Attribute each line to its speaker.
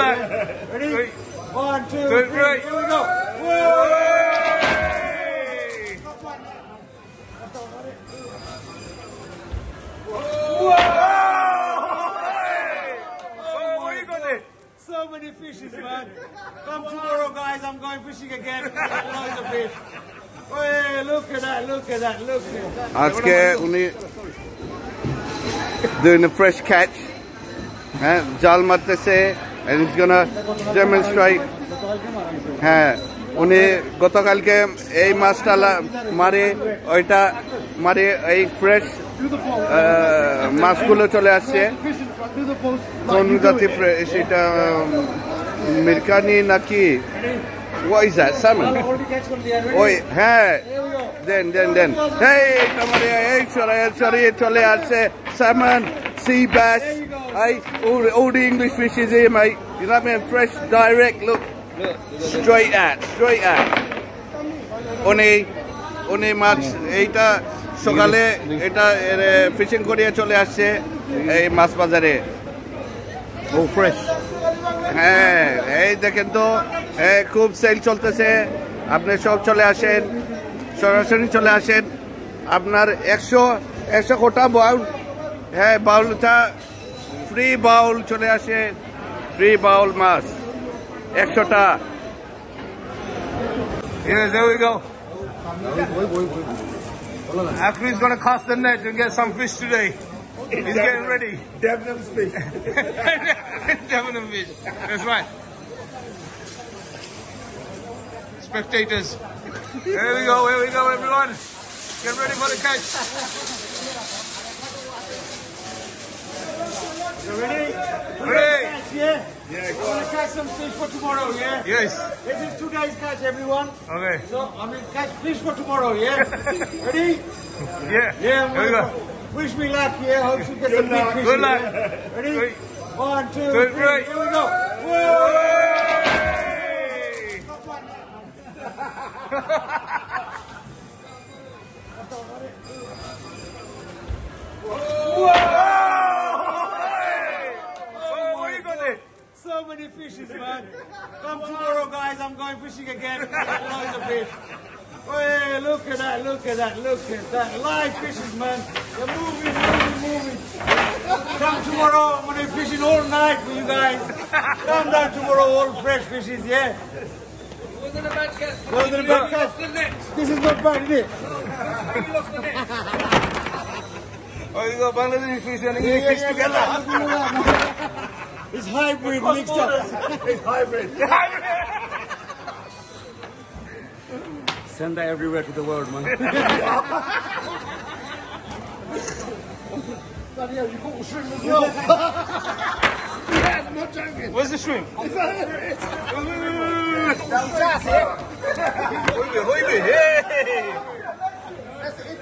Speaker 1: luck.
Speaker 2: Ready? 1, 2, 3.
Speaker 1: Three.
Speaker 2: Here we go. So many fishes, man. Come tomorrow, guys. I'm going fishing again. Loads of fish. Hey, look at that, look at that, look at that.
Speaker 3: Aajke uni doing a fresh catch. Jal marte se, and he's gonna demonstrate. Uni gotokalke ei mashta mare oita mare ei fresh মাছগুলো চলে আসছে কোন জাতি fresh এটা মিরকানি নাকি what is that salmon ওই হ্যাঁ দেন hey তোমারে এই চলে আসছে salmon sea bass all the English fishes here mate you know what I mean fresh direct look straight at উনি মাছ এইটা সকালে এটা ফিশিং করিয়ে চলে আসছে এই মাছ বাজারে ও ফ্রেশ হ্যাঁ এই দেখেন তো খুব সেল চলতেছে আপনি সব চলে আসেন সরাসরি চলে আসেন আপনার 100 কোটা বাউল হ্যাঁ বাউলটা ফ্রি বাউল চলে আসে ফ্রি বাউল মাছ 100টা
Speaker 1: Yes, there we go. Akri's gonna cast the net and get some fish today. He's getting ready.
Speaker 2: Debenham fish.
Speaker 1: Debenham fish. That's right. Spectators. Here we go, everyone. Get ready for the catch.
Speaker 2: You ready?
Speaker 1: Ready.
Speaker 2: Yeah? Yeah, go on. Catch some fish for tomorrow, yeah?
Speaker 1: Yes.
Speaker 2: This is today's catch, everyone.
Speaker 1: Okay.
Speaker 2: So, catch fish for tomorrow, yeah? Ready?
Speaker 1: Yeah.
Speaker 2: Yeah,
Speaker 1: Here we go.
Speaker 2: Wish me luck, yeah? Hope you get some big fish.
Speaker 1: Good luck.
Speaker 2: Yeah? Ready? 1, 2,
Speaker 1: Good,
Speaker 2: 3.
Speaker 1: right.
Speaker 2: Here we go. Whoa! So many fishes, man. Come tomorrow, guys. I'm going fishing again. Loads of fish. Hey, look at that, look at that, look at that. Live fishes, man. They're moving. Come tomorrow. I'm going to be fishing all night for you guys. Come down tomorrow, all fresh fishes, yeah?
Speaker 1: Wasn't a bad catch.
Speaker 2: Wasn't a bad catch. This is not bad, is it?
Speaker 1: Oh, you got Bangladeshi fish and English fish together.
Speaker 2: It's hybrid mixed up.
Speaker 1: It's hybrid.
Speaker 2: Send that everywhere to the world, man.
Speaker 1: Where's the shrimp?
Speaker 2: That's it,